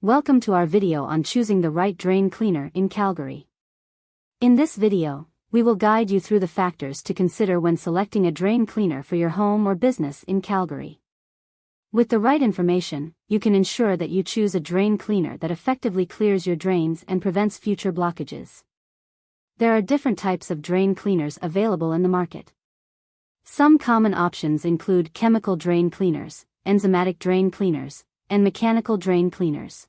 Welcome to our video on choosing the right drain cleaner in Calgary. In this video, we will guide you through the factors to consider when selecting a drain cleaner for your home or business in Calgary. With the right information, you can ensure that you choose a drain cleaner that effectively clears your drains and prevents future blockages. There are different types of drain cleaners available in the market. Some common options include chemical drain cleaners, enzymatic drain cleaners, and mechanical drain cleaners.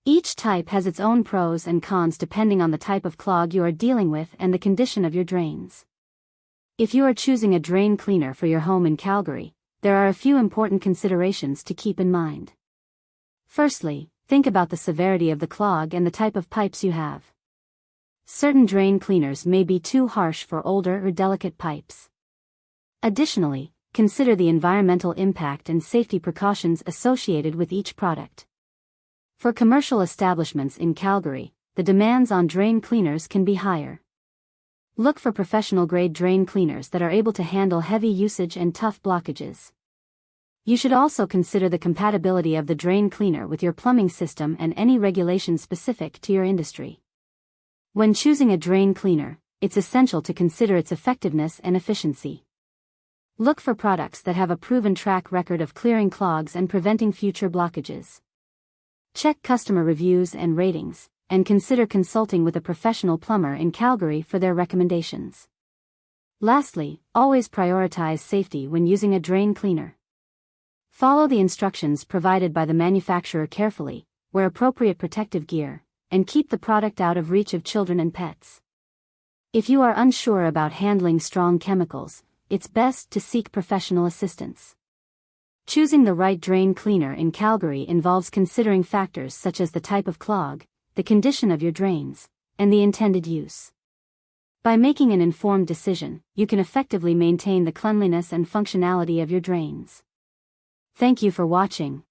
Each type has its own pros and cons depending on the type of clog you are dealing with and the condition of your drains. If you are choosing a drain cleaner for your home in Calgary, there are a few important considerations to keep in mind. Firstly, think about the severity of the clog and the type of pipes you have. Certain drain cleaners may be too harsh for older or delicate pipes. Additionally, consider the environmental impact and safety precautions associated with each product. For commercial establishments in Calgary, the demands on drain cleaners can be higher. Look for professional-grade drain cleaners that are able to handle heavy usage and tough blockages. You should also consider the compatibility of the drain cleaner with your plumbing system and any regulations specific to your industry. When choosing a drain cleaner, it's essential to consider its effectiveness and efficiency. Look for products that have a proven track record of clearing clogs and preventing future blockages. Check customer reviews and ratings, and consider consulting with a professional plumber in Calgary for their recommendations. Lastly, always prioritize safety when using a drain cleaner. Follow the instructions provided by the manufacturer carefully, wear appropriate protective gear, and keep the product out of reach of children and pets. If you are unsure about handling strong chemicals, it's best to seek professional assistance. Choosing the right drain cleaner in Calgary involves considering factors such as the type of clog, the condition of your drains, and the intended use. By making an informed decision, you can effectively maintain the cleanliness and functionality of your drains. Thank you for watching.